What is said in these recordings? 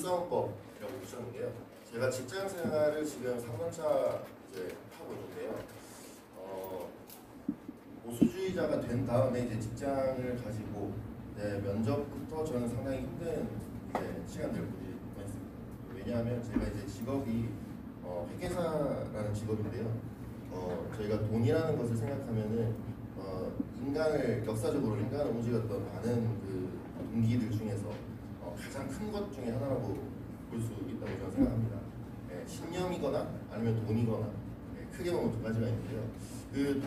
사원법이라고 보셨는데요. 제가 직장 생활을 지금 3년차 이제 하고 있는데요. 보수주의자가 된 다음에 이제 직장을 가지고 면접부터 저는 상당히 힘든 시간들을 보냈습니다. 왜냐하면 제가 이제 직업이 회계사라는 직업인데요. 저희가 돈이라는 것을 생각하면은 역사적으로 인간을 움직였던 많은 그 동기들 중에서 가장 큰 것 중에 하나라고 볼 수 있다고 저는 생각합니다. 신념이거나 아니면 돈이거나 크게 보면 두 가지가 있는데요. 그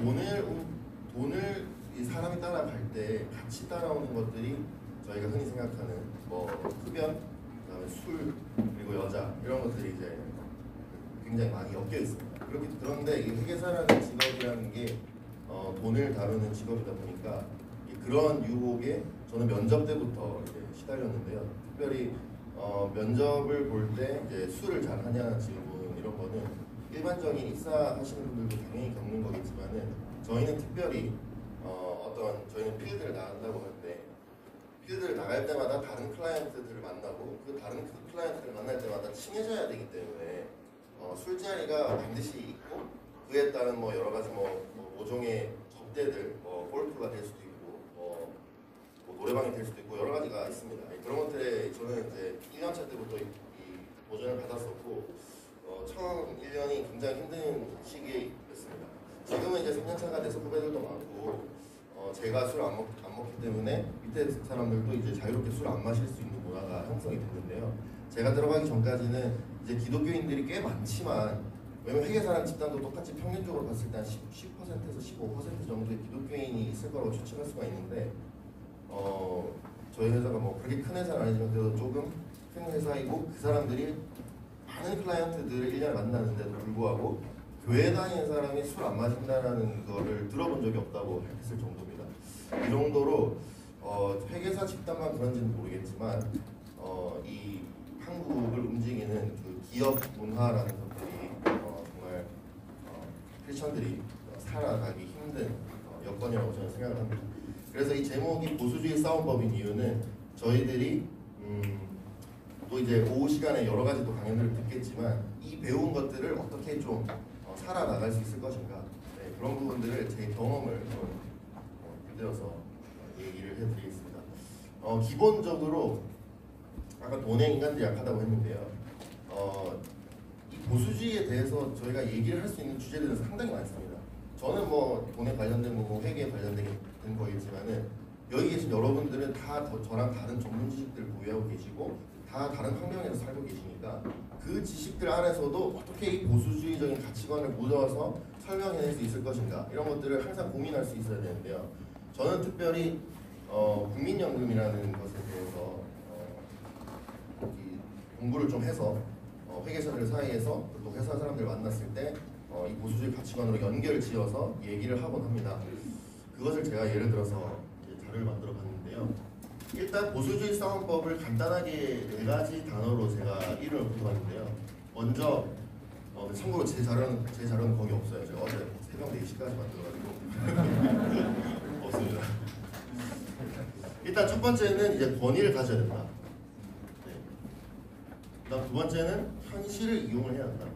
돈을 이 사람이 따라갈 때 같이 따라오는 것들이 저희가 흔히 생각하는 흡연, 그다음에 술, 그리고 여자 이런 것들이 이제 굉장히 많이 엮여 있습니다. 그런데 이 회계사라는 직업이라는 게 돈을 다루는 직업이다 보니까 그런 유혹에 저는 면접 때부터 이제 시달렸는데요. 특별히 면접을 볼 때 이제 술을 잘 하냐는 질문 이런 거는 일반적인 입사하시는 분들도 당연히 겪는 거겠지만은 저희는 특별히 저희는 필드를 나간다고 하는데 필드를 나갈 때마다 다른 클라이언트들을 만나고 그 다른 클라이언트를 만날 때마다 친해져야 되기 때문에 술자리가 반드시 있고 그에 따른 여러 가지 모종의 접대들 골프가 될 수도 있고 노래방이 될 수도 있고 여러 가지가 있습니다. 그런 것들에 저는 이제 1년차 때부터 이 도전을 받았었고 처음 1년이 굉장히 힘든 시기였습니다. 지금은 이제 3년차가 돼서 후배들도 많고 제가 술을 안 먹기 때문에 밑에 사람들도 이제 자유롭게 술 안 마실 수 있는 문화가 형성이 됐는데요. 제가 들어가기 전까지는 이제 기독교인들이 꽤 많지만 왜냐면 회계사랑 집단도 똑같이 평균적으로 봤을 때 한 10%에서 15% 정도의 기독교인이 있을 거라고 추측할 수가 있는데 저희 회사가 그렇게 큰 회사는 아니지만 그래도 조금 큰 회사이고 그 사람들이 많은 클라이언트들을 1년에 만나는데도 불구하고 교회 다니는 사람이 술 안 마신다는 거를 들어본 적이 없다고 했을 정도입니다. 이 정도로 회계사 집단만 그런지는 모르겠지만 이 한국을 움직이는 그 기업 문화라는 것들이 정말 크리스천들이 살아가기 힘든 여건이라고 저는 생각을 합니다. 그래서 이 제목이 보수주의 싸움법인 이유는 저희들이 또 이제 오후 시간에 여러 가지 또 강연들을 듣겠지만 이 배운 것들을 어떻게 좀 살아나갈 수 있을 것인가 그런 부분들을 제 경험을 좀 빗대어서 얘기를 해드리겠습니다. 기본적으로 아까 돈에 인간들이 약하다고 했는데요. 이 보수주의에 대해서 저희가 얘기를 할 수 있는 주제들은 상당히 많습니다. 저는 돈에 관련된 거고 회계에 관련된 거겠지만은 여기 계신 여러분들은 다 저랑 다른 전문 지식들을 보유하고 계시고 다 다른 환경에서 살고 계시니까 그 지식들 안에서도 어떻게 이 보수주의적인 가치관을 묻어서 설명해낼 수 있을 것인가 이런 것들을 항상 고민할 수 있어야 되는데요. 저는 특별히 국민연금이라는 것에 대해서 공부를 좀 해서 회계사들 사이에서 또 회사 사람들 만났을 때 이 보수주의 가치관으로 연결을 지어서 얘기를 하곤 합니다. 그것을 제가 예를 들어서 자료를 만들어 봤는데요. 일단 보수주의 싸움법을 간단하게 4가지 단어로 제가 이름을 붙여봤는데요. 먼저 참고로 제 자료는 거기 없어요. 제가 어제 새벽 4시까지 만들어가지고 없습니다. 일단 첫 번째는 이제 권위를 가져야 된다. 그다음 두 번째는 현실을 이용을 해야 한다.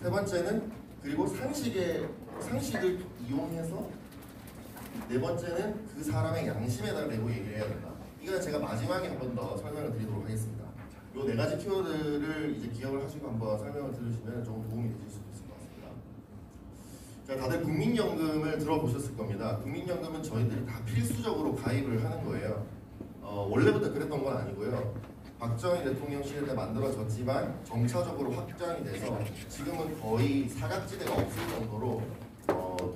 세 번째는 그리고 상식을 이용해서 네 번째는 그 사람의 양심에다 대고 얘기를 해야 된다. 이건 제가 마지막에 한 번 더 설명을 드리도록 하겠습니다. 이 4가지 키워드를 이제 기억을 하시고 한번 설명을 들으시면 조금 도움이 되실 수도 있을 것 같습니다. 자, 다들 국민연금을 들어보셨을 겁니다. 국민연금은 저희들이 다 필수적으로 가입을 하는 거예요. 원래부터 그랬던 건 아니고요. 박정희 대통령 시대 때 만들어졌지만 점차적으로 확장이 돼서 지금은 거의 사각지대가 없을 정도로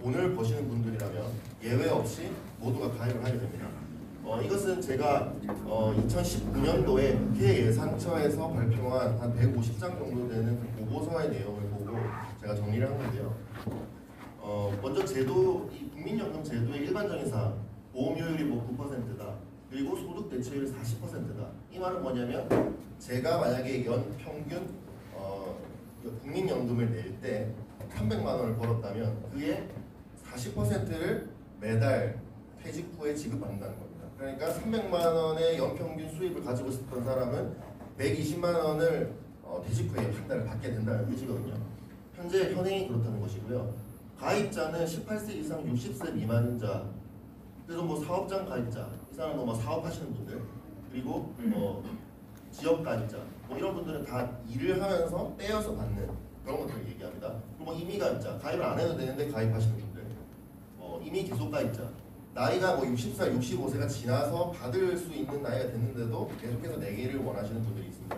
돈을 버시는 분들이라면 예외 없이 모두가 가입을 하게 됩니다. 이것은 제가 2019년도에 국회예산처에서 발표한 한 150장 정도 되는 보고서의 내용을 보고 제가 정리를 한 건데요. 먼저 이 국민연금 제도의 일반적인 사항, 보험료율이 9%다. 그리고 소득 대체율이 40%다. 이 말은 뭐냐면 제가 만약에 연평균 국민연금을 낼 때 300만 원을 벌었다면 그의 40%를 매달 퇴직 후에 지급받는다는 겁니다. 그러니까 300만 원의 연평균 수입을 가지고 있었던 사람은 120만 원을 퇴직 후에 판단을 받게 된다는 뜻이거든요. 현재 현행이 그렇다는 것이고요. 가입자는 18세 이상 60세 미만인 자, 그래서 뭐 사업장 가입자, 이 사람은 뭐 사업하시는 분들, 그리고 지역 가입자, 뭐 이런 분들은 다 일을 하면서 떼어서 받는 그런 것들을 얘기합니다. 그리고 뭐 임의 가입자, 가입을 안 해도 되는데 가입하시는 분들, 임의 계속 가입자, 나이가 뭐 60살, 65세가 지나서 받을 수 있는 나이가 됐는데도 계속해서 내기를 원하시는 분들이 있습니다.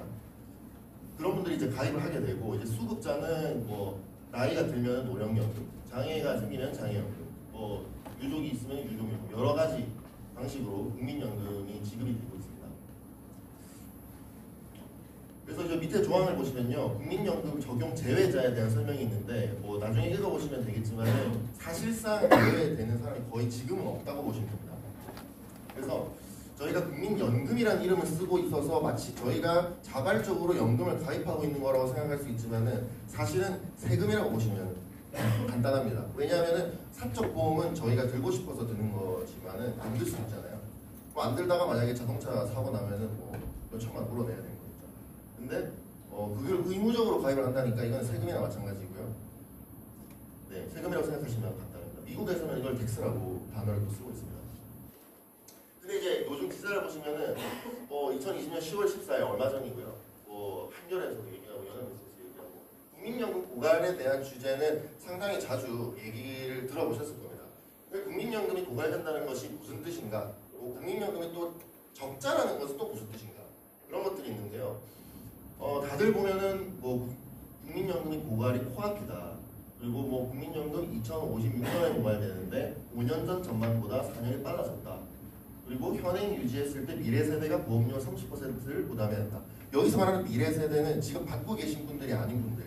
그런 분들이 이제 가입을 하게 되고, 이제 수급자는 뭐 나이가 들면 노령연금, 장애가 생기면 장애연금, 뭐 유족이 있으면 유족연금, 여러 가지 방식으로 국민연금이 지급이 되고 있습니다. 그래서 이제 밑에 조항을 보시면요, 국민연금 적용 제외자에 대한 설명이 있는데, 뭐 나중에 읽어보시면 되겠지만 사실상 제외되는 사람이 거의 지금은 없다고 보시면 됩니다. 그래서 저희가 국민연금이라는 이름을 쓰고 있어서 마치 저희가 자발적으로 연금을 가입하고 있는 거라고 생각할 수 있지만은 사실은 세금이라고 보시면 간단합니다. 왜냐하면은 사적 보험은 저희가 들고 싶어서 드는 거지만은 안 들 수 있잖아요. 뭐 안 들다가 만약에 자동차 사고 나면은 뭐 몇 천만 물어내야 되는 거죠. 근데 그걸 의무적으로 가입을 한다니까 이건 세금이나 마찬가지고요. 네, 세금이라고 생각하시면 간단합니다. 미국에서는 이걸 텍스라고 단어를 또 쓰고 있습니다. 근데 이제 요즘 기사를 보시면은 2020년 10월 14일 얼마 전이고요. 한겨레에서도 얘기하고 연합뉴스에서 얘기하고 국민연금 고갈에 대한 주제는 상당히 자주 얘기를 들어보셨을 겁니다. 국민연금이 고갈된다는 것이 무슨 뜻인가? 국민연금이 또 적자라는 것은 또 무슨 뜻인가? 그런 것들이 있는데요. 다들 보면은 뭐 국민연금이 고갈이 코앞이다. 그리고 뭐 국민연금 2056년에 고갈되는데 5년 전 전망보다 4년이 빨라졌다. 그리고 현행 유지했을 때 미래 세대가 보험료 30%를 부담해야 한다. 여기서 말하는 미래 세대는 지금 받고 계신 분들이 아닌 분들,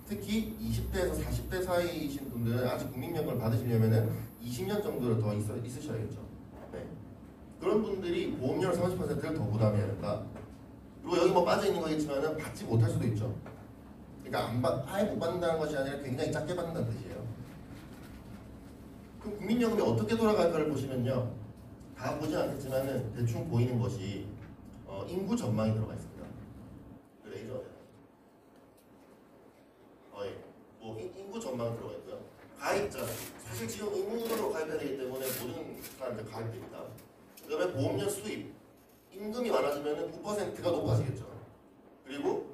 특히 20대에서 40대 사이이신 분들은 아직 국민연금을 받으시려면은 20년 정도를 더 있으셔야겠죠. 네. 그런 분들이 보험료 30%를 더 부담해야 된다. 그리고 여기 뭐 빠져 있는 거겠지만은 받지 못할 수도 있죠. 그러니까 아예 못 받는다는 것이 아니라 굉장히 작게 받는다는 뜻이에요. 그럼 국민연금이 어떻게 돌아갈까를 보시면요. 다 보진 않겠지만은 대충 보이는 것이 인구 전망이 들어가 있습니다. 그 레이저에 뭐 인구 전망 들어가 있고요. 가입자, 사실 지금 의무로 가입해야 되기 때문에 모든 사람들 가입됩니다. 그다음에 보험료 수입, 임금이 많아지면은 9%가 높아지겠죠. 그리고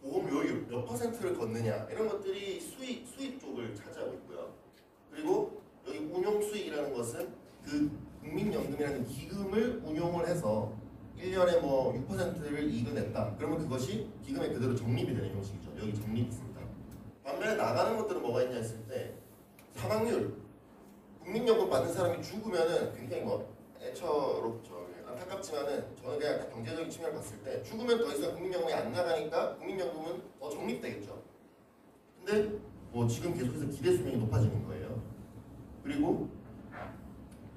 보험료율 몇 %를 걷느냐 이런 것들이 수입 쪽을 차지하고 있고요. 그리고 여기 운용 수익이라는 것은 그 국민연금이라는 기금을 운용을 해서 1년에 뭐 6%를 이익을 냈다. 그러면 그것이 기금에 그대로 적립이 되는 형식이죠. 여기 적립이 있습니다. 반면에 나가는 것들은 뭐가 있냐 했을 때 사망률, 국민연금 받는 사람이 죽으면은 굉장히 뭐 애처롭죠. 안타깝지만은 저는 그냥 경제적인 측면을 봤을 때 죽으면 더 이상 국민연금이 안 나가니까 국민연금은 더 적립되겠죠. 근데 뭐 지금 계속해서 기대 수명이 높아지는 거예요. 그리고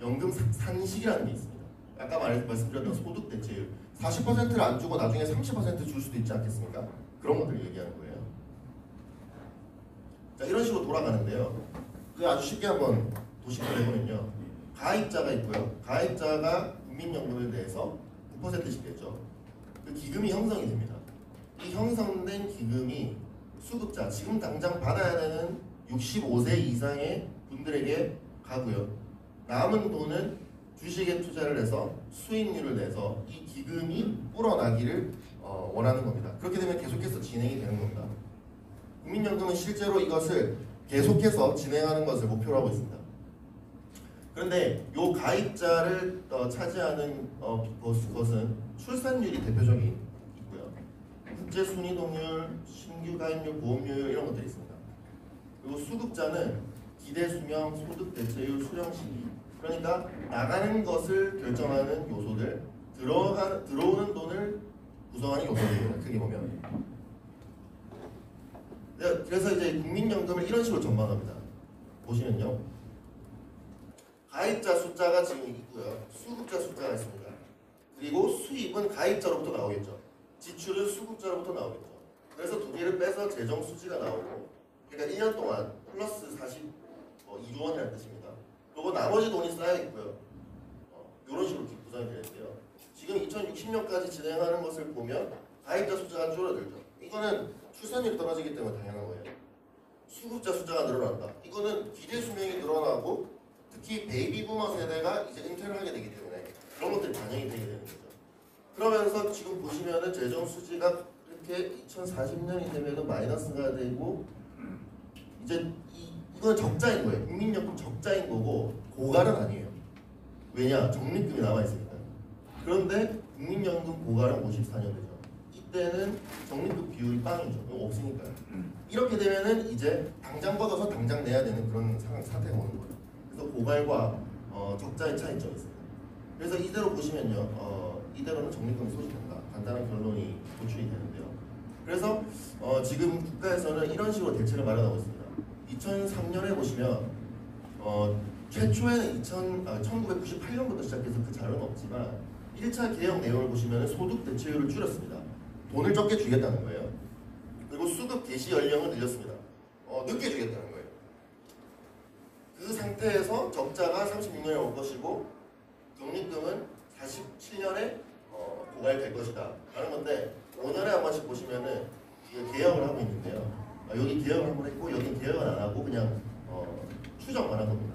연금 산식이라는 게 있습니다. 아까 말씀드렸던 소득 대체율 40%를 안 주고 나중에 30% 줄 수도 있지 않겠습니까? 그런 것들을 얘기하는 거예요. 자, 이런 식으로 돌아가는데요. 그 아주 쉽게 한번 도식을 해보면요. 가입자가 있고요. 가입자가 국민연금에 대해서 9%씩 냈죠. 그 기금이 형성이 됩니다. 이 형성된 기금이 수급자, 지금 당장 받아야 되는 65세 이상의 분들에게 가고요. 남은 돈은 주식에 투자를 해서 수익률을 내서 이 기금이 불어나기를 원하는 겁니다. 그렇게 되면 계속해서 진행이 되는 겁니다. 국민연금은 실제로 이것을 계속해서 진행하는 것을 목표로 하고 있습니다. 그런데 이 가입자를 차지하는 것은 출산율이 대표적인 있고요. 국제 순이동률, 신규 가입률, 보험료율 이런 것들이 있습니다. 그리고 수급자는 기대 수명, 소득 대체율, 수령 시기. 그러니까 나가는 것을 결정하는 요소들, 들어오는 돈을 구성하는 요소들입니다. 크게 보면. 그래서 이제 국민연금을 이런 식으로 전망합니다. 보시면요. 가입자 숫자가 지금 있고요. 수급자 숫자가 있습니다. 그리고 수입은 가입자로부터 나오겠죠. 지출은 수급자로부터 나오겠죠. 그래서 두 개를 빼서 재정 수지가 나오고, 그러니까 1년 동안 플러스 42조 원이라는 뜻입니다. 그리고 나머지 돈이 쌓여 있고요. 이런 식으로 구성이 되는데요. 지금 2060년까지 진행하는 것을 보면 가입자 숫자가 줄어들죠. 이거는 출산율이 떨어지기 때문에 당연한 거예요. 수급자 숫자가 늘어난다. 이거는 기대 수명이 늘어나고 특히 베이비 부머 세대가 이제 은퇴를 하게 되기 때문에 그런 것들이 반영이 되게 되는 거죠. 그러면서 지금 보시면은 재정 수지가 이렇게 2040년이 되면은 마이너스가 되고 이제 이건 적자인 거예요. 국민연금 적자인 거고 고갈은 아니에요. 왜냐? 적립금이 남아 있으니까. 그런데 국민연금 고갈은 54년 되죠. 이때는 적립금 비율이 빵이죠. 이거 없으니까요. 이렇게 되면은 이제 당장 걷어서 당장 내야 되는 그런 사태가 오는 거예요. 그래서 고갈과 적자의 차이점이 있습니다. 그래서 이대로 보시면요, 이대로는 적립금이 소진된다. 간단한 결론이 도출이 되는데요. 그래서 지금 국가에서는 이런 식으로 대책을 마련하고 있습니다. 2003년에 보시면 최초에는 1998년부터 시작해서 그 자료는 없지만 1차 개혁 내용을 보시면 소득 대체율을 줄였습니다. 돈을 적게 주겠다는 거예요. 그리고 수급 개시 연령을 늘렸습니다. 늦게 주겠다는 거예요. 그 상태에서 적자가 36년에 올 것이고 적립금은 47년에 고갈될 것이다 라는 건데 5년에 한 번씩 보시면은 개혁을 하고 있는데요. 여기 개혁을 한 번 했고 여기 개혁은 안 하고 그냥 추정만 한 겁니다.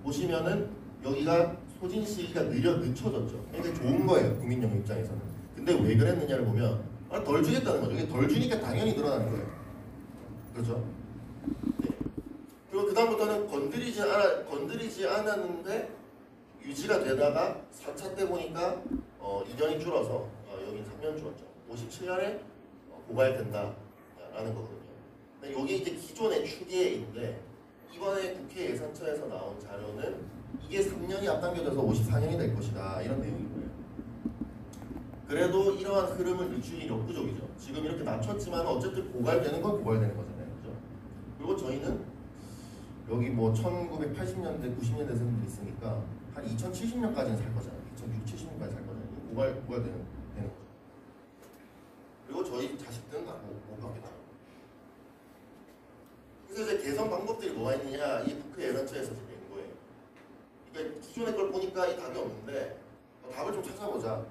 보시면은 여기가 소진 시기가 늦춰졌죠. 이게 좋은 거예요. 국민연금 입장에서는. 근데 왜 그랬느냐를 보면 덜 주겠다는 거죠. 이게 덜 주니까 당연히 늘어나는 거예요. 그렇죠? 네. 그리고 그 다음부터는 건드리지 않았는데 유지가 되다가 4차 때 보니까 2년이 줄어서 여기 3년 줄었죠. 57년에 고갈된다라는 거거든요. 여기 이제 기존의 추계인데 이번에 국회 예산처에서 나온 자료는 이게 3년이 앞당겨져서 54년이 될 것이다 이런 내용인 거예요. 그래도 이러한 흐름을 늦추기 역부족이죠. 지금 이렇게 낮췄지만 어쨌든 고갈되는 건 고갈되는 거잖아요. 그죠? 그리고 저희는 여기 뭐 1980년대, 90년대생들이 있으니까 한 2070년까지는 살 거잖아요. 2060, 70년까지 살 거잖아요. 고갈되는 거죠. 그리고 저희 자식들은 다 못 받겠죠. 그래서 이제 개선 방법들이 뭐가 있느냐, 이 국회 예산처에서 낸 거예요. 그러니까 기존의 걸 보니까 이 답이 없는데 답을 좀 찾아보자.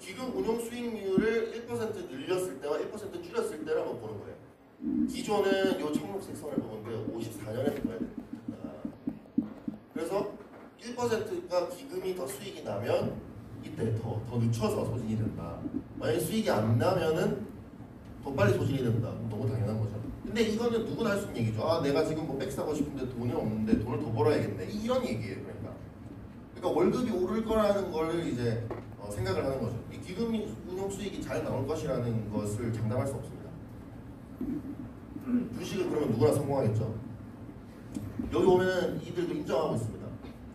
기금 운용 수익률을 1% 늘렸을 때와 1% 줄였을 때를 한번 보는 거예요. 기존은 요 청록색 선을 보는데 54년에 들어야 됩니다. 그래서 1%가 기금이 더 수익이 나면 이때 더 늦춰서 소진이 된다. 만약에 수익이 안 나면은 더 빨리 소진이 된다. 너무 당연한 거죠. 근데 이거는 누구나 할 수 있는 얘기죠. 내가 지금 뭐 백 사고 싶은데 돈이 없는데 돈을 더 벌어야겠네. 이런 얘기예요. 그러니까 월급이 오를 거라는 걸 이제 생각을 하는 거죠. 이 기금 운용 수익이 잘 나올 것이라는 것을 장담할 수 없습니다. 주식을 그러면 누구나 성공하겠죠. 여기 보면 이들도 인정하고 있습니다.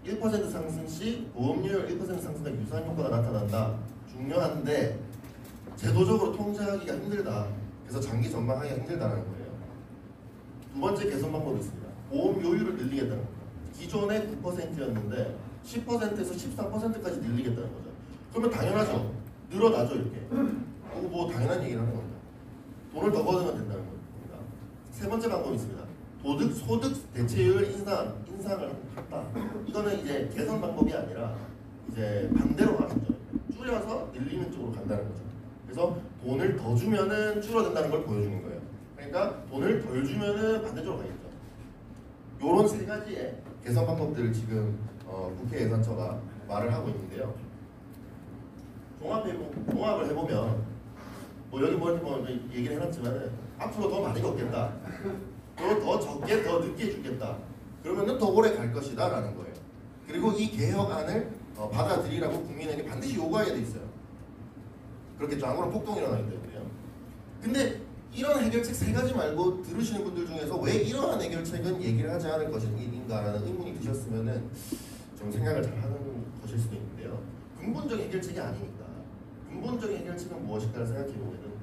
1% 상승 시 보험료율 1% 상승과 유사한 효과가 나타난다. 중요한데 제도적으로 통제하기가 힘들다. 그래서 장기 전망하기가 힘들다는 거예요. 두 번째 개선 방법이 있습니다. 보험료율을 늘리겠다는 겁니다. 기존에 9%였는데 10%에서 13%까지 늘리겠다는 거죠. 그러면 당연하죠. 늘어나죠 이렇게. 뭐 당연한 얘기를 하는 겁니다. 돈을 더 걷으면 된다는 겁니다. 세 번째 방법이 있습니다. 소득 대체율 인상을 한다. 이거는 이제 개선 방법이 아니라 이제 반대로 가는 거죠. 줄여서 늘리는 쪽으로 간다는 거죠. 그래서 돈을 더 주면은 줄어든다는 걸 보여주는 거예요. 그러니까 돈을 덜 주면은 반대쪽으로 가겠죠. 요런 세 가지의 개선 방법들을 지금 국회 예산처가 말을 하고 있는데요. 종합을 해보면 뭐 여기 뭐 얘기를 해놨지만 앞으로 더 많이 걷겠다. 더 적게 더 늦게 주겠다. 그러면은 더 오래 갈 것이다 라는 거예요. 그리고 이 개혁안을 받아들이라고 국민에게 반드시 요구해야 돼 있어요. 그렇겠죠. 안 그러면 폭동이 일어나기 때문에요. 근데 이런 해결책 세 가지 말고 들으시는 분들 중에서 왜 이러한 해결책은 얘기를 하지 않을 것인가라는 의문이 드셨으면은 좀 생각을 잘 하는 것일 수도 있는데요. 근본적인 해결책이 아니니까. 근본적인 해결책은 무엇일까를 생각해 보면은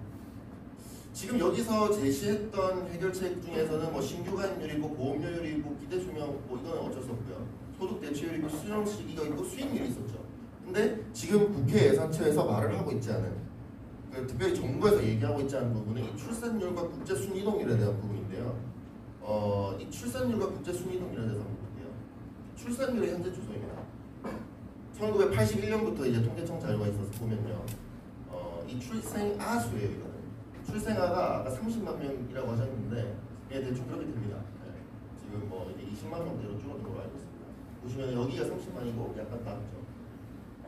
지금 여기서 제시했던 해결책 중에서는 뭐 신규 가입률이 있고 보험료율이 있고 기대 수명 뭐 이거는 어쩔 수 없고요. 소득 대체율이 있고 수령 시기가 있고 수익률이 있었죠. 근데 지금 국회 예산처에서 말을 하고 있지 않은 특별히 정부에서 얘기하고 있지 않은 부분은 이 출산율과 국제 순이동률에 대한 부분인데요. 이 출산율과 국제 순이동률에 대해서 한번 볼게요. 출산율의 현재 주소입니다. 1981년부터 이제 통계청 자료가 있어서 보면요. 이 출생아 수예요, 이거는. 출생아가 아까 30만 명이라고 하셨는데, 예, 대충 그렇게 됩니다. 예. 지금 뭐 이제 20만 명대로 줄어든 걸로 알고 있습니다. 보시면 여기가 30만이고 약간 낮죠.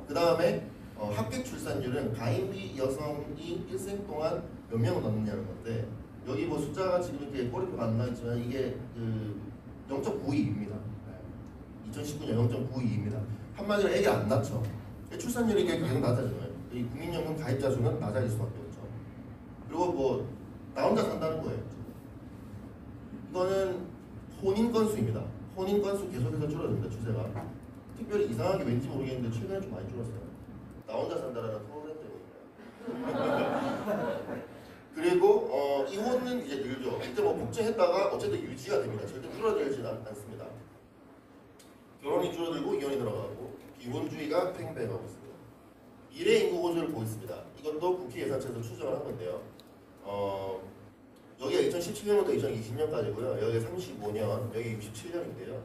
그 다음에 합계 출산율은 가임비 여성이 일생 동안 몇 명을 낳느냐는 건데, 여기 뭐 숫자가 지금 이렇게 꼬리표가 안 나있지만 이게 그 0.92입니다. 2019년 0.92입니다. 한마디로 애기 안 낳죠. 출산율이 계속 낮아지잖아요. 이 국민연금 가입자 수는 낮아질 수밖에 없죠. 그리고 뭐 나 혼자 산다는 거예요. 이거는 혼인 건수입니다. 혼인 건수 계속해서 줄어듭니다. 추세가. 특별히 이상하게 왠지 모르겠는데 최근에 좀 많이 줄었어요. 나 혼자 산다라는 프로그램 때문인가요? 그리고 이혼은 이제 늘죠. 이때 뭐 복제했다가 어쨌든 유지가 됩니다. 절대 줄어들지는 않습니다. 결혼이 줄어들고 이혼이 늘어가고 비혼주의가 팽배하고 있습니다. 미래 인구 구조를 보겠습니다. 이것도 국회 예산처에서 추정을 한 건데요. 여기가 2017년부터 2020년까지고요. 여기가 35년, 여기 67년인데요.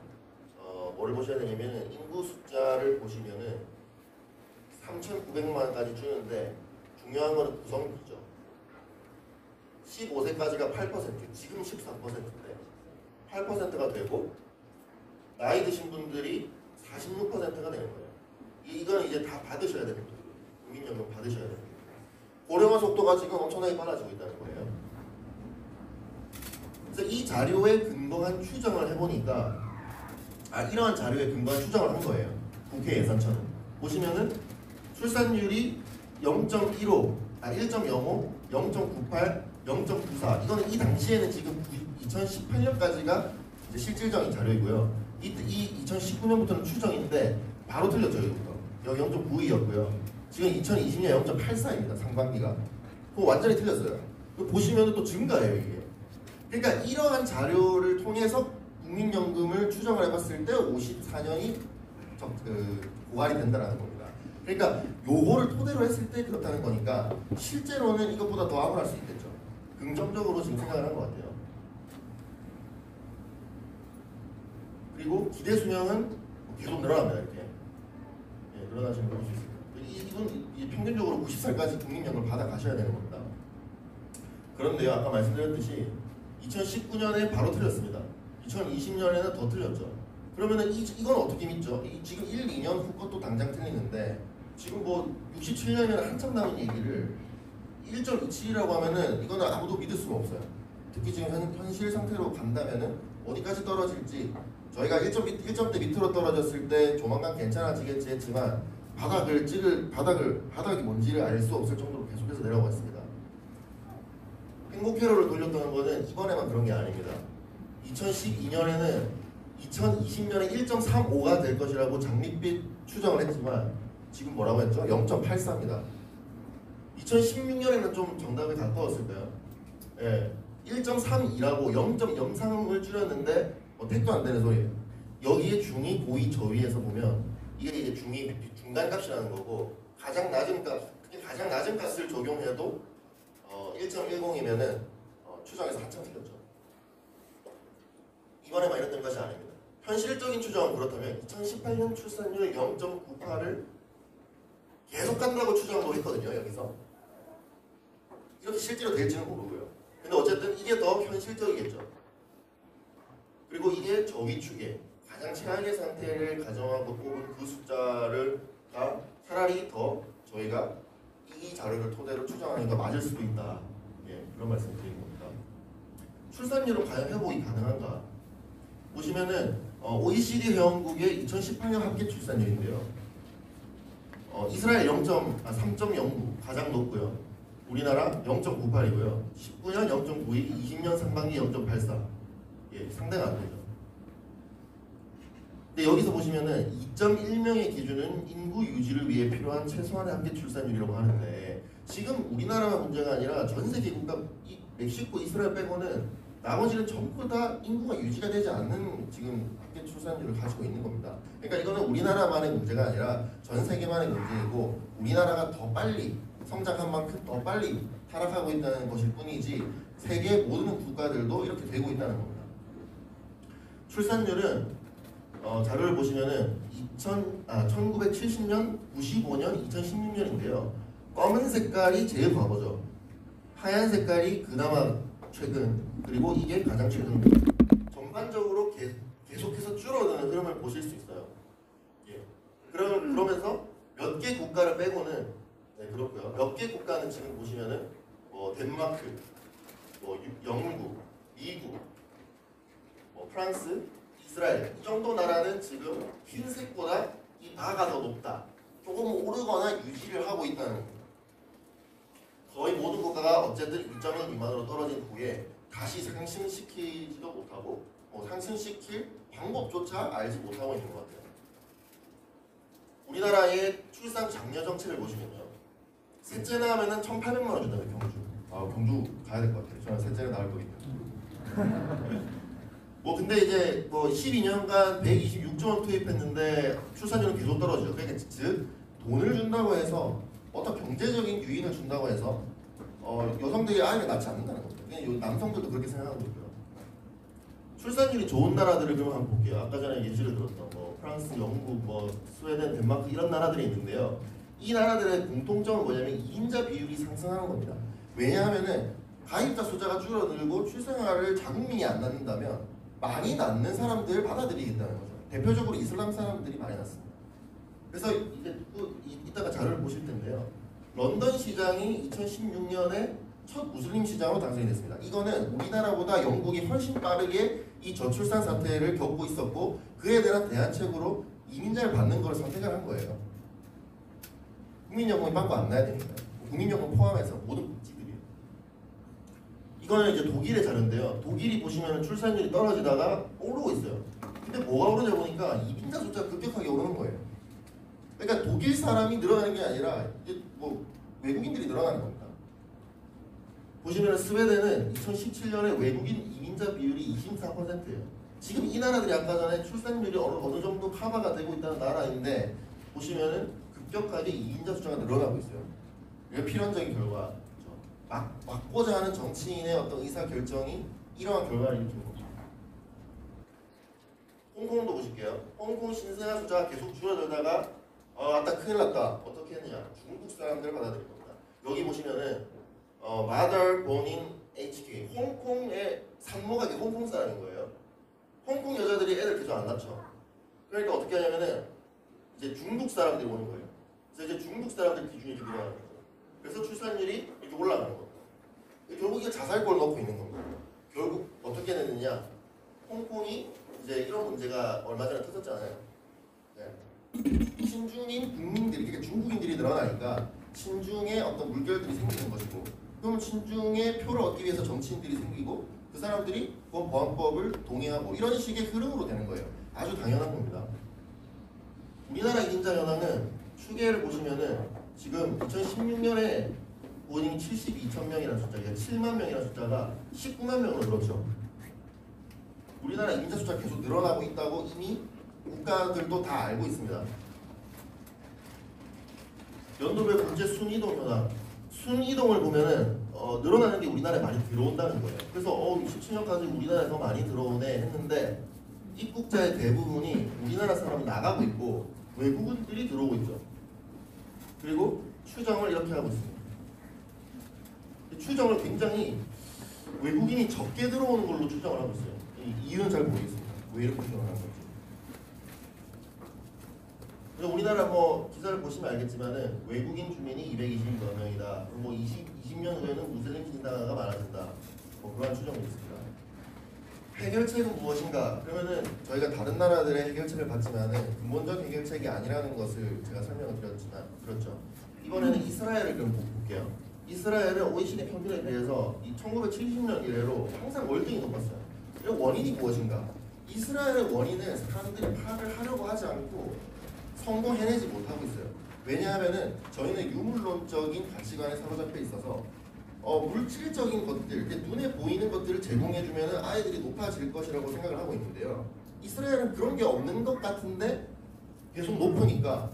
뭐를 보셔야 되냐면 인구 숫자를 보시면은 3,900만까지 주는데 중요한 거는 구성비죠. 15세까지가 8%, 지금 14%인데 8%가 되고 나이 드신 분들이 46%가 되는 거예요. 이건 이제 다 받으셔야 됩니다. 국민연금 받으셔야 됩니다. 고령화 속도가 지금 엄청나게 빨라지고 있다는 거예요. 그래서 이 자료에 근거한 추정을 해보니까 이러한 자료에 근거한 추정을 한 거예요. 국회 예산처는. 보시면은 출산율이 0.15, 1.05, 0.98, 0.94 이거는 이 당시에는 지금 2018년까지가 이제 실질적인 자료이고요. 이 2019년부터는 추정인데 바로 틀렸죠. 여기부터. 여기 0.92였고요. 지금 2020년 0.84입니다. 상반기가. 그거 완전히 틀렸어요. 보시면 또 증가해요. 이게. 그러니까 이러한 자료를 통해서 국민연금을 추정을 해봤을 때 54년이 고갈이 된다는 겁니다. 그러니까 요거를 토대로 했을 때 그렇다는 거니까 실제로는 이것보다 더 악화할 수 있겠죠. 긍정적으로 지금 생각을 한 것 같아요. 그리고 기대 수명은 계속 늘어납니다. 이렇게 늘어나시는 걸 볼 수 있습니다. 이건 평균적으로 90살까지 국민연금을 받아 가셔야 되는 겁니다. 그런데요, 아까 말씀드렸듯이 2019년에 바로 틀렸습니다. 2020년에는 더 틀렸죠. 그러면은 이건 어떻게 믿죠? 지금 1, 2년 후 것도 당장 틀리는데 지금 뭐 67년이면 한참 남은 얘기를 1.27이라고 하면은 이거는 아무도 믿을 수가 없어요. 특히 지금 현실 상태로 간다면은 어디까지 떨어질지 저희가 1점대 밑으로 떨어졌을 때 조만간 괜찮아지겠지 했지만 바닥이 뭔지를 알 수 없을 정도로 계속해서 내려가고 있습니다. 행복회로를 돌렸다는 거는 이번에만 그런 게 아닙니다. 2012년에는 2020년에 1.35가 될 것이라고 장밋빛 추정을 했지만 지금 뭐라고 했죠? 0.84입니다. 2016년에는 좀 정답에 가까웠을까요? 예, 1.32라고 0.03을 줄였는데 택도 안 되는 소리예요. 여기에 중위, 고위, 저위에서 보면 이게 이제 중간 값이라는 거고 가장 낮은 값을 적용해도 1.10이면은 추정에서 한참 틀렸죠. 이번에만 이랬던 것이 아닙니다. 현실적인 추정은 그렇다면 2018년 출산율 0.98을 계속 간다고 추정도 했거든요. 여기서 이렇게 실제로 될지는 모르고요. 근데 어쨌든 이게 더 현실적이겠죠. 그리고 이게 저위축에 가장 최악의 상태를 가정하고 뽑은 그 숫자를 차라리 더 저희가 이 자료를 토대로 추정하니까 맞을 수도 있다. 예, 그런 말씀 드리는 겁니다. 출산율은 과연 회복이 가능한가? 보시면은 OECD 회원국의 2018년 합계 출산율인데요. 이스라엘 3.09 가장 높고요. 우리나라 0.98이고요. 19년 0.92, 20년 상반기 0.84. 예, 상대가 안 되죠. 근데 여기서 보시면은 2.1명의 기준은 인구 유지를 위해 필요한 최소한의 합계 출산율이라고 하는데 지금 우리나라가 문제가 아니라 전 세계 국가, 멕시코, 이스라엘 빼고는 나머지는 전부 다 인구가 유지가 되지 않는 지금 합계 출산율을 가지고 있는 겁니다. 그러니까 이거는 우리나라만의 문제가 아니라 전 세계만의 문제이고 우리나라가 더 빨리 성장한 만큼 더 빨리 타락하고 있다는 것일 뿐이지 세계 모든 국가들도 이렇게 되고 있다는 겁니다. 출산율은 자료를 보시면은 1970년, 95년, 2016년인데요. 검은 색깔이 제일 과거죠. 하얀 색깔이 그나마 최근, 그리고 이게 가장 최근입니다. 전반적으로 계속해서 줄어드는 흐름을 보실 수 있어요. 예. 그러면서 몇 개 국가를 빼고는 네, 그렇고요. 몇 개 국가는 지금 보시면은 덴마크, 영국, 미국, 프랑스, 이스라엘 이 정도 나라는 지금 흰색보다 이 바가 더 높다. 조금 오르거나 유지를 하고 있다는 겁니다. 거의 모든 국가가 어쨌든 1.1 미만으로 떨어진 후에 다시 상승시키지도 못하고 상승시킬 방법조차 알지 못하고 있는 것 같아요. 우리나라의 출산 장려 정책을 보시면요. 셋째 낳으면 1,800만 원 준다고요. 경주. 경주 가야 될 것 같아요. 저는 셋째를 낳을 거기 때문에. 근데 이제 12년간 126조 원 투입했는데 출산율은 계속 떨어지죠. 그러니까 즉 돈을 준다고 해서 어떤 경제적인 유인을 준다고 해서 여성들이 아이를 낳지 않는다는 거죠. 그냥 남성들도 그렇게 생각하고 있고요. 출산율이 좋은 나라들을 그럼 한번 볼게요. 아까 전에 예시를 들었던 프랑스, 영국, 스웨덴, 덴마크 이런 나라들이 있는데요. 이 나라들의 공통점은 뭐냐면 2인자 비율이 상승하는 겁니다. 왜냐하면은 가입자 숫자가 줄어들고 출생아를 자국민이 안 낳는다면 많이 낳는 사람들을 받아들이겠다는 거죠. 대표적으로 이슬람 사람들이 많이 낳습니다. 그래서 이제 이따가 자료를 보실 텐데요. 런던 시장이 2016년에 첫 무슬림 시장으로 당선이 됐습니다. 이거는 우리나라보다 영국이 훨씬 빠르게 이 저출산 사태를 겪고 있었고 그에 대한 대안책으로 이민자를 받는 걸 선택을 한 거예요. 국민연금이 빵꾸 안 나야 되니까요. 국민연금 포함해서 모든 복지들이. 이거는 이제 독일의 자료인데요. 독일이 보시면 출산율이 떨어지다가 오르고 있어요. 근데 뭐가 오르냐 보니까 이민자 숫자가 급격하게 오르는 거예요. 그러니까 독일 사람이 늘어나는 게 아니라 이제 외국인들이 늘어나는 겁니다. 보시면 스웨덴은 2017년에 외국인 이민자 비율이 24%예요. 지금 이 나라들이 아까 전에 출산율이 어느 정도 커버가 되고 있다는 나라인데 보시면은 급격하게 이민자 숫자가 늘어나고 있어요. 이게 필연적인 결과죠. 막고자 하는 정치인의 어떤 의사 결정이 이러한 결과를 일으키는 겁니다. 홍콩도 보실게요. 홍콩 신생아 숫자가 계속 줄어들다가 아따 큰일 났다. 어떻게 했느냐? 중국 사람들을 받아들인 겁니다. 여기 보시면은 mother born in HK 홍콩의 산모가 이게 홍콩 사람인 거예요. 홍콩 여자들이 애들 계속 안 낳죠. 그러니까 어떻게 하냐면은 이제 중국 사람들이 오는 거예요. 그래서 이제 중국 사람들 기준이 이렇게 늘어나는 거죠. 그래서 출산율이 이렇게 올라가는 겁니다. 결국 이게 자살골 넣고 있는 겁니다. 결국 어떻게 됐느냐? 홍콩이 이제 이런 문제가 얼마 전에 터졌잖아요. 네. 친중인 국민들이 그러니까 중국인들이 늘어나니까 친중의 어떤 물결들이 생기는 것이고 그러면 친중의 표를 얻기 위해서 정치인들이 생기고 그 사람들이 보안법을 동의하고 이런 식의 흐름으로 되는 거예요. 아주 당연한 겁니다. 우리나라 이민자 현황은 추계를 보시면은 지금 2016년에 부모님이 72,000명이라는 숫자, 7만 명이라는 숫자가 19만 명으로 늘었죠. 우리나라 이민자 숫자가 계속 늘어나고 있다고 이미 국가들도 다 알고 있습니다. 연도별 국제 순이동 현황, 순이동을 보면은 늘어나는 게 우리나라에 많이 들어온다는 거예요. 그래서 27년까지 우리나라에 더 많이 들어오네 했는데 입국자의 대부분이 우리나라 사람이 나가고 있고 외국인들이 들어오고 있죠. 그리고 추정을 이렇게 하고 있습니다. 추정을 굉장히 외국인이 적게 들어오는 걸로 추정을 하고 있어요. 이유는 잘 모르겠습니다. 왜 이렇게 추정을 하는 건지. 그래서 우리나라 기사를 보시면 알겠지만은 외국인 주민이 220여 명이다. 20년 후에는 무슬림 신자가 많아진다. 그런 추정이 있습니다. 해결책은 무엇인가? 그러면은 저희가 다른 나라들의 해결책을 봤지만은 근본적 해결책이 아니라는 것을 제가 설명을 드렸죠. 이번에는 이스라엘을 그럼 볼게요. 이스라엘은 OECD 평균에 비해서 1970년 이래로 항상 월등히 높았어요. 이 원인이 무엇인가? 이스라엘의 원인은 사람들이 파악을 하려고 하지 않고 성공해내지 못하고 있어요. 왜냐하면은 저희는 유물론적인 가치관에 사로잡혀 있어서 물질적인 것들, 눈에 보이는 것들을 제공해주면 아이들이 높아질 것이라고 생각을 하고 있는데요. 이스라엘은 그런 게 없는 것 같은데 계속 높으니까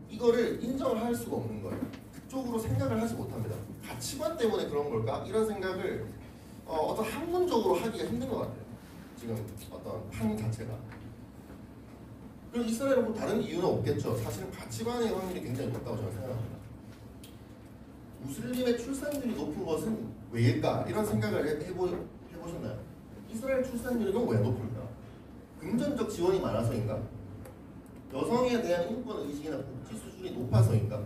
이거를 인정을 할 수가 없는 거예요. 그쪽으로 생각을 하지 못합니다. 가치관 때문에 그런 걸까? 이런 생각을 어떤 학문적으로 하기가 힘든 것 같아요. 지금 어떤 판 자체가. 그럼 이스라엘은 뭐 다른 이유는 없겠죠. 사실은 가치관의 확률이 굉장히 높다고 저는 생각합니다. 무슬림의 출산율이 높은 것은 왜일까? 이런 생각을 해보셨나요? 이스라엘 출산율이 왜 높을까? 금전적 지원이 많아서인가? 여성에 대한 인권 의식이나 복지 수준이 높아서인가?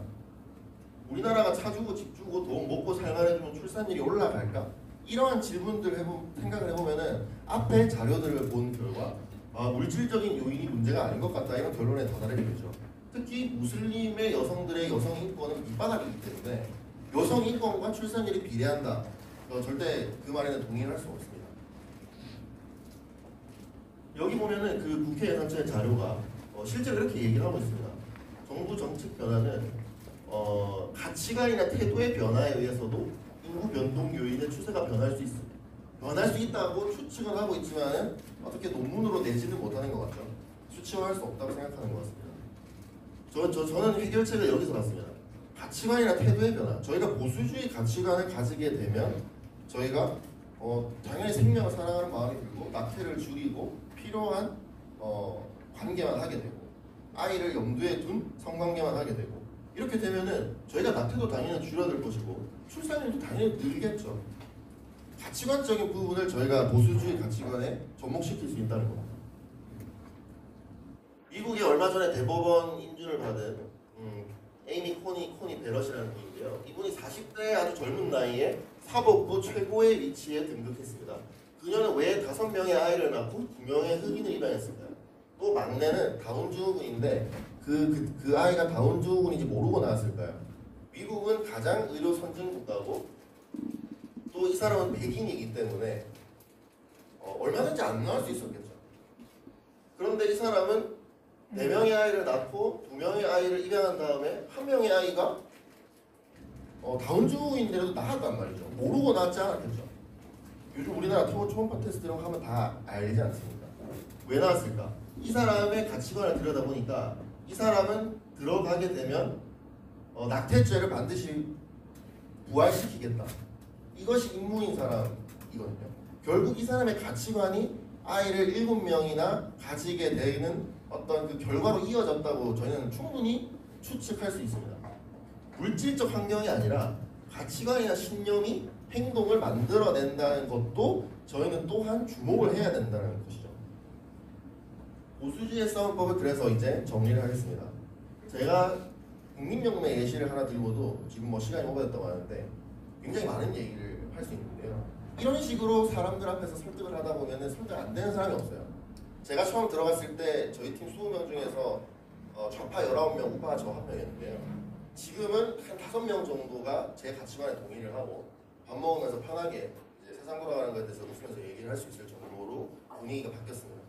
우리나라가 차 주고 집 주고 돈 먹고 살만해지면 출산율이 올라갈까? 이러한 질문들 생각을 해보면은 앞에 자료들을 본 결과 물질적인 요인이 문제가 아닌 것 같다 이런 결론에 다다르게 되죠. 특히 무슬림의 여성들의 여성 인권은 밑바닥이기 때문에 여성 인권과 출산율이 비례한다. 절대 그 말에는 동의를 할 수 없습니다. 여기 보면은 그 국회 예산처의 자료가 실제로 이렇게 얘기를 하고 있습니다. 정부 정책 변화는 가치관이나 태도의 변화에 의해서도 인구 변동 요인의 추세가 변할 수 있다고 추측을 하고 있지만은 어떻게 논문으로 내지는 못하는 것 같죠. 수치화할 수 없다고 생각하는 것 같습니다. 저는 해결책을 여기서 봤습니다. 가치관이나 태도의 변화. 저희가 보수주의 가치관을 가지게 되면 저희가 당연히 생명을 사랑하는 마음이 들고 낙태를 줄이고 필요한 관계만 하게 되고 아이를 염두에 둔 성관계만 하게 되고 이렇게 되면은 저희가 낙태도 당연히 줄어들 것이고 출산율도 당연히 늘겠죠. 가치관적인 부분을 저희가 보수주의 가치관에 접목시킬 수 있다는 겁니다. 미국이 얼마 전에 대법원 인준을 받은 에이미 코니 베럿이라는 분인데요. 이분이 40대 아주 젊은 나이에 사법부 최고의 위치에 등극했습니다. 그녀는 왜 5명의 아이를 낳고 2명의 흑인을 입양했습니다. 또 막내는 다운 증후군인데 그 아이가 다운 증후군인지 모르고 낳았을까요? 미국은 가장 의료 선진 국가고 또 이 사람은 백인이기 때문에 얼마든지 안 낳을 수 있었겠죠. 그런데 이 사람은 4명의 아이를 낳고 2명의 아이를 입양한 다음에 1명의 아이가 다운 증후군인데도 낳았단 말이죠. 모르고 낳지 않았겠죠. 요즘 우리나라 초음파 테스트 이런 거 하면 다 알지 않습니까? 왜 낳았을까? 이 사람의 가치관을 들여다보니까 이 사람은 들어가게 되면 낙태죄를 반드시 부활시키겠다. 이것이 임무인 사람이거든요. 결국 이 사람의 가치관이 아이를 7명이나 가지게 되는 어떤 그 결과로 이어졌다고 저희는 충분히 추측할 수 있습니다. 물질적 환경이 아니라 가치관이나 신념이 행동을 만들어낸다는 것도 저희는 또한 주목을 해야 된다는 것이죠. 보수주의 싸움법을 그래서 이제 정리를 하겠습니다. 제가 국민연금의 예시를 하나 들고도 지금 뭐 시간이 오버됐다고 하는데 굉장히 많은 얘기를 할 수 있는데요. 이런 식으로 사람들 앞에서 설득을 하다 보면 설득 안 되는 사람이 없어요. 제가 처음 들어갔을 때 저희 팀 20명 중에서 좌파 19명, 우파 저 1명이었는데요. 지금은 한 5명 정도가 제 가치관에 동의를 하고 밥 먹으면서 편하게 이제 세상 돌아가는 것에 대해서 웃으면서 얘기를 할 수 있을 정도로 분위기가 바뀌었습니다.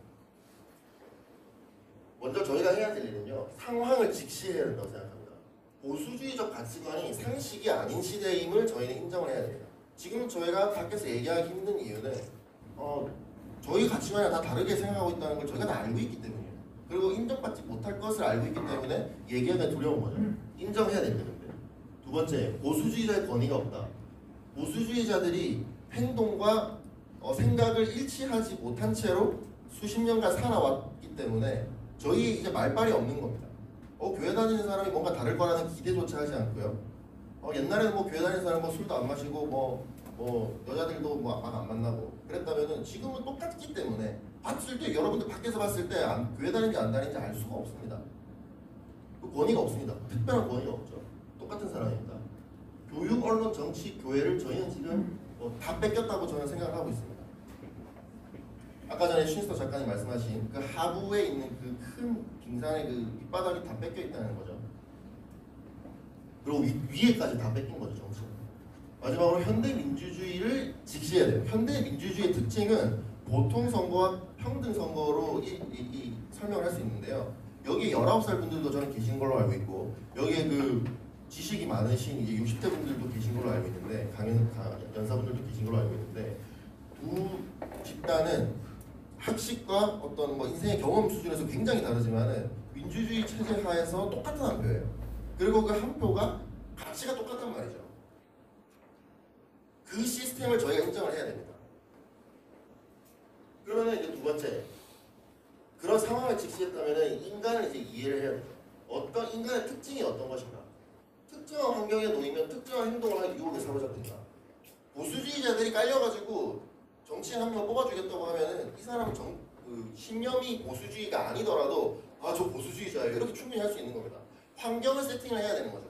먼저 저희가 해야 될 일은요. 상황을 직시해야 된다고 생각합니다. 보수주의적 가치관이 상식이 아닌 시대임을 저희는 인정을 해야 됩니다. 지금 저희가 밖에서 얘기하기 힘든 이유는 저희 가치관이 다 다르게 생각하고 있다는 걸 저희가 다 알고 있기 때문이에요. 그리고 인정받지 못할 것을 알고 있기 때문에 얘기하기가 두려운 거죠. 인정해야 됩니다. 근데. 두 번째, 보수주의자의 권위가 없다. 보수주의자들이 행동과 생각을 일치하지 못한 채로 수십 년간 살아왔기 때문에 저희 이제 말발이 없는 겁니다. 교회 다니는 사람이 뭔가 다를 거라는 기대조차 하지 않고요. 옛날에는 뭐 교회 다니는 사람 술도 안 마시고 뭐 여자들도 막 안 만나고 그랬다면은 지금은 똑같기 때문에 봤을 때 여러분들 밖에서 봤을 때 교회 다니는지 안 다니는지 알 수가 없습니다. 그 권위가 없습니다. 특별한 권위가 없죠. 똑같은 사람입니다. 교육, 언론, 정치, 교회를 저희는 지금 다 뺏겼다고 저는 생각을 하고 있습니다. 아까 전에 신스터 작가님 말씀하신 그 하부에 있는 그 큰 빙산의 그 밑바닥이 다 뺏겨 있다는 거죠. 그리고 위에까지 다 뺏긴 거죠, 정치는. 마지막으로 현대민주주의를 직시해야 돼요. 현대민주주의의 특징은 보통선거와 평등선거로 설명을 할 수 있는데요. 여기 19살 분들도 저는 계신 걸로 알고 있고 여기에 그 지식이 많으신 이제 60대 분들도 계신 걸로 알고 있는데 연사분들도 계신 걸로 알고 있는데 두 집단은 학식과 어떤 뭐 인생의 경험 수준에서 굉장히 다르지만은 민주주의 체제 하에서 똑같은 한 표예요. 그리고 그 한 표가 가치가 똑같단 말이죠. 그 시스템을 저희가 인정을 해야 됩니다. 그러면 이제 두 번째, 그런 상황을 직시했다면 인간을 이제 이해를 해야 되죠. 어떤 인간의 특징이 어떤 것인가? 특정한 환경에 놓이면 특정한 행동을 할 유혹에 사로잡힌다. 보수주의자들이 깔려가지고 정치인 한 명 뽑아주겠다고 하면은 이 사람은 신념이 보수주의가 아니더라도 아 저 보수주의자예요 이렇게 충분히 할 수 있는 겁니다. 환경을 세팅을 해야 되는 거죠.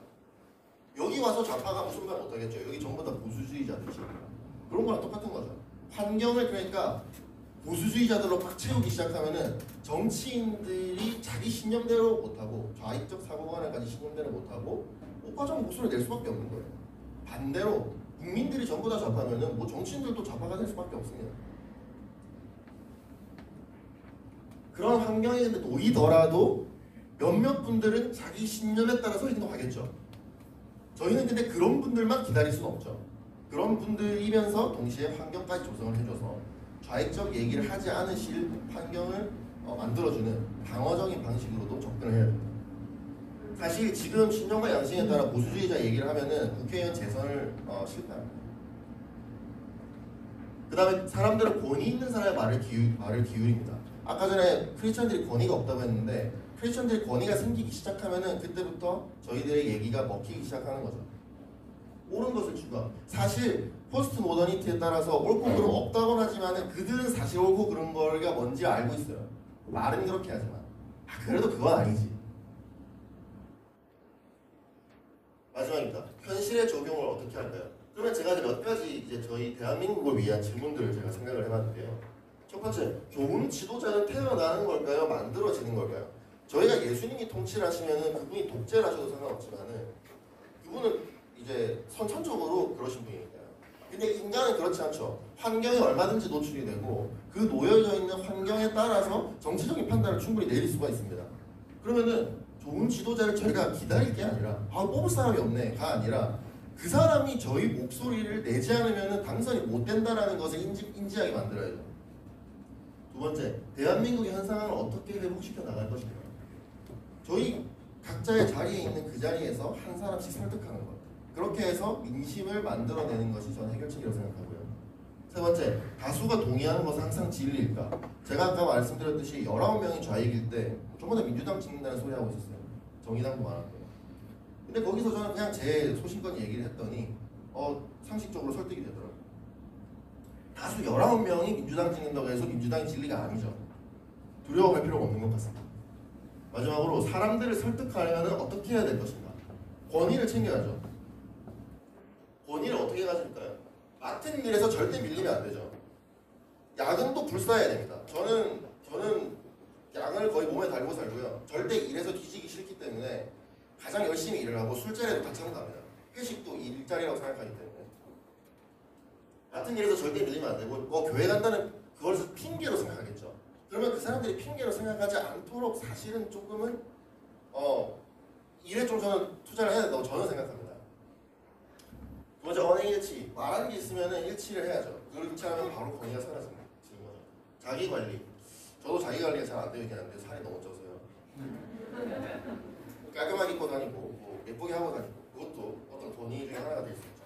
여기 와서 좌파가 무슨 말 못하겠죠. 여기 전부 다 보수주의자들이죠. 그런 거랑 똑같은 거죠. 환경을 그러니까 보수주의자들로 팍 채우기 시작하면은 정치인들이 자기 신념대로 못하고 좌익적 사고관을까지 신념대로 못하고 오빠정 목소리를 낼 수밖에 없는 거예요. 반대로 국민들이 전부 다 좌파면은 뭐 정치인들도 좌파가 될 수밖에 없습니다. 그런 환경에 놓이더라도 몇몇 분들은 자기 신념에 따라서 행동하겠죠. 저희는 근데 그런 분들만 기다릴 수는 없죠. 그런 분들이면서 동시에 환경까지 조성을 해줘서 좌익적 얘기를 하지 않으실 환경을 만들어주는 방어적인 방식으로도 접근을 해야 됩니다. 사실 지금 신념과 양심에 따라 보수주의자 얘기를 하면은 국회의원 재선을 실패합니다. 그 다음에 사람들은 권위 있는 사람의 말을 기울입니다. 아까 전에 크리스천들이 권위가 없다고 했는데 크리스천들이 권위가 생기기 시작하면은 그때부터 저희들의 얘기가 먹히기 시작하는 거죠. 옳은 것을 추구함. 사실 포스트 모더니티에 따라서 옳고 그름 없다고는 하지만 그들은 사실 옳고 그른 거가 뭔지 알고 있어요. 말은 그렇게 하지만 그래도 그건 아니지. 마지막입니다. 현실의 적용을 어떻게 할까요? 그러면 제가 이제 몇 가지 이제 저희 대한민국을 위한 질문들을 제가 생각을 해봤는데요. 첫 번째, 좋은 지도자는 태어나는 걸까요? 만들어지는 걸까요? 저희가 예수님이 통치를 하시면은 그분이 독재를 하셔도 상관없지만은 그분은 이제 선천적으로 그러신 분이니까요. 근데 인간은 그렇지 않죠. 환경에 얼마든지 노출이 되고 그 놓여져 있는 환경에 따라서 정치적인 판단을 충분히 내릴 수가 있습니다. 그러면은 좋은 지도자를 저희가 기다릴 게 아니라 뽑을 사람이 없네가 아니라 그 사람이 저희 목소리를 내지 않으면 당선이 못 된다는 것을 인지하게 만들어야죠. 두 번째, 대한민국의 현 상황을 어떻게 회복시켜 나갈 것인가. 저희 각자의 자리에 있는 그 자리에서 한 사람씩 설득하는 것. 그렇게 해서 민심을 만들어내는 것이 저는 해결책이라고 생각하고요. 세 번째, 다수가 동의하는 것은 항상 진리일까? 제가 아까 말씀드렸듯이 19명이 좌익일 때 저번에 민주당 찍는다는 소리 하고 있었어요. 정의당도 많았고요. 근데 거기서 저는 그냥 제 소신껏 얘기를 했더니 상식적으로 설득이 되더라고요. 다수 19명이 민주당 찍는다고 해서 민주당이 진리가 아니죠. 두려워할 필요가 없는 것 같습니다. 마지막으로 사람들을 설득하려면 어떻게 해야 될 것인가? 권위를 챙겨야죠. 권위를 어떻게 가질까요? 맡은 일에서 절대 밀리면 안 되죠. 야근도 불사해야 됩니다. 저는 양을 거의 몸에 달고 살고요. 절대 일에서 뒤지기 싫기 때문에 가장 열심히 일을 하고 술자리에도 다 참가합니다. 회식도 일자리라고 생각하기 때문에. 맡은 일에서 절대 밀리면 안 되고 교회 간다는 그걸 핑계로 생각하겠죠. 그러면 그 사람들이 핑계로 생각하지 않도록 사실은 조금은 일에 좀 저는 투자를 해야 된다고 저는 생각합니다. 두 번째, 언행일치. 말하는 게 있으면 일치를 해야죠. 그걸 일치하면 바로 권위가 사라지는 거죠. 자기관리. 저도 자기관리가 잘 안 되긴 한데 살이 너무 쪄서요. 깔끔하게 입고 다니고 뭐 예쁘게 하고 다니고 그것도 어떤 권위 중에 하나가 될 수 있죠.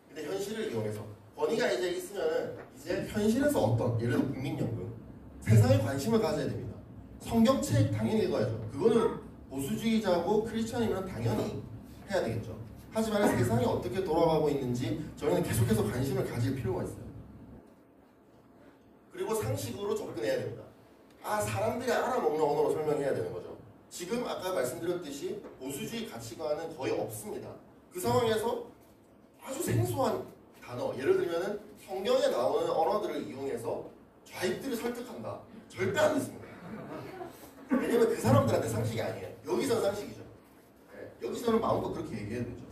근데 현실을 이용해서 권위가 이제 있으면은 이제 현실에서 어떤 예를 들어 국민연금 세상에 관심을 가져야 됩니다. 성경책 당연히 읽어야죠. 그거는 보수주의자고 크리스천이면 당연히 해야 되겠죠. 하지만 세상이 어떻게 돌아가고 있는지 저희는 계속해서 관심을 가질 필요가 있어요. 그리고 상식으로 접근해야 됩니다. 사람들이 알아먹는 언어로 설명해야 되는 거죠. 지금 아까 말씀드렸듯이 보수주의 가치관은 거의 없습니다. 그 상황에서 아주 생소한 단어, 예를 들면 성경에 나오는 언어들을 이용해서 좌익들을 설득한다. 절대 안 됐습니다. 왜냐면 그 사람들한테 상식이 아니에요. 여기서는 상식이죠. 네, 여기서는 마음껏 그렇게 얘기해야 되죠.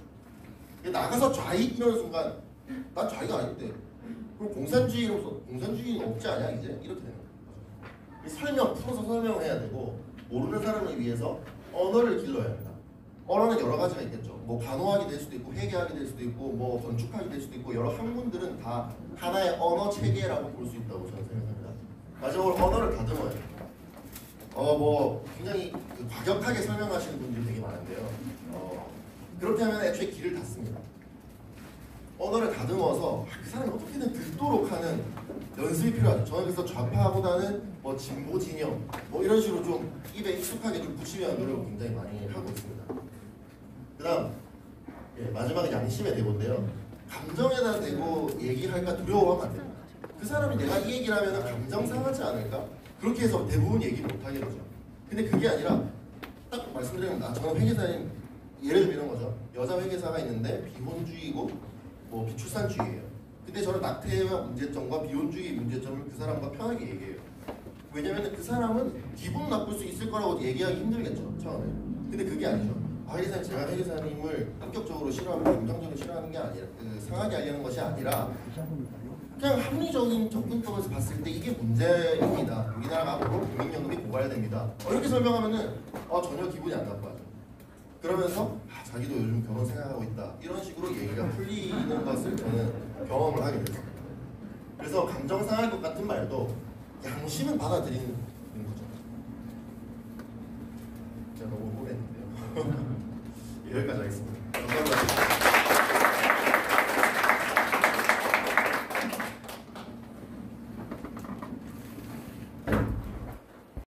나가서 좌익 이러는 순간 난 좌익 아닌데 그럼 공산주의로서 공산주의는 없지 않냐 이제 이렇게 되는 거예요. 풀어서 설명을 해야 되고 모르는 사람을 위해서 언어를 길러야 합니다. 언어는 여러 가지가 있겠죠. 뭐 간호학이 될 수도 있고 회계학이 될 수도 있고 뭐 건축학이 될 수도 있고 여러 학문들은 다 하나의 언어 체계라고 볼 수 있다고 저는 생각합니다. 마지막으로 언어를 다듬어야 됩니다. 뭐 굉장히 과격하게 설명하시는 분들이 되게 많은데요. 그렇게 하면 애초에 길을 닫습니다. 언어를 다듬어서 그 사람이 어떻게든 듣도록 하는 연습이 필요하죠. 저는 그래서 좌파보다는 뭐 진보 진영 뭐 이런 식으로 좀 입에 익숙하게 좀 붙이려는 노력을 굉장히 많이 하고 있습니다. 그다음 마지막에 양심의 대본인데요. 감정에다 대고 얘기할까 두려워하면 안 됩니다. 그 사람이 내가 이 얘기를 하면 감정 상하지 않을까? 그렇게 해서 대부분 얘기 못 하게 되죠. 근데 그게 아니라 딱 말씀드리면 저는 회계사님 예를 들면 이런 거죠. 여자 회계사가 있는데 비혼주의고 뭐 비출산주의예요. 근데 저는 낙태와 문제점과 비혼주의 문제점을 그 사람과 편하게 얘기해요. 왜냐면 그 사람은 기분 나쁠 수 있을 거라고 얘기하기 힘들겠죠, 처음에. 근데 그게 아니죠. 회계사님, 제가 회계사님을 합격적으로 싫어하고 감정적으로 싫어하는 게 아니라 상하게 하려는 것이 아니라 그냥 합리적인 접근법에서 봤을 때 이게 문제입니다. 우리나라가 앞으로 국민연금이 고갈됩니다. 이렇게 설명하면은 전혀 기분이 안 나빠져. 그러면서 자기도 요즘 결혼 생각하고 있다. 이런 식으로 얘기가 풀리는 것을 저는 경험을 하게 됐습니다. 그래서 감정 상할 것 같은 말도 양심은 받아들이는 거죠. 제가 너무 오래 했는데요. 여기까지 하겠습니다. 감사합니다.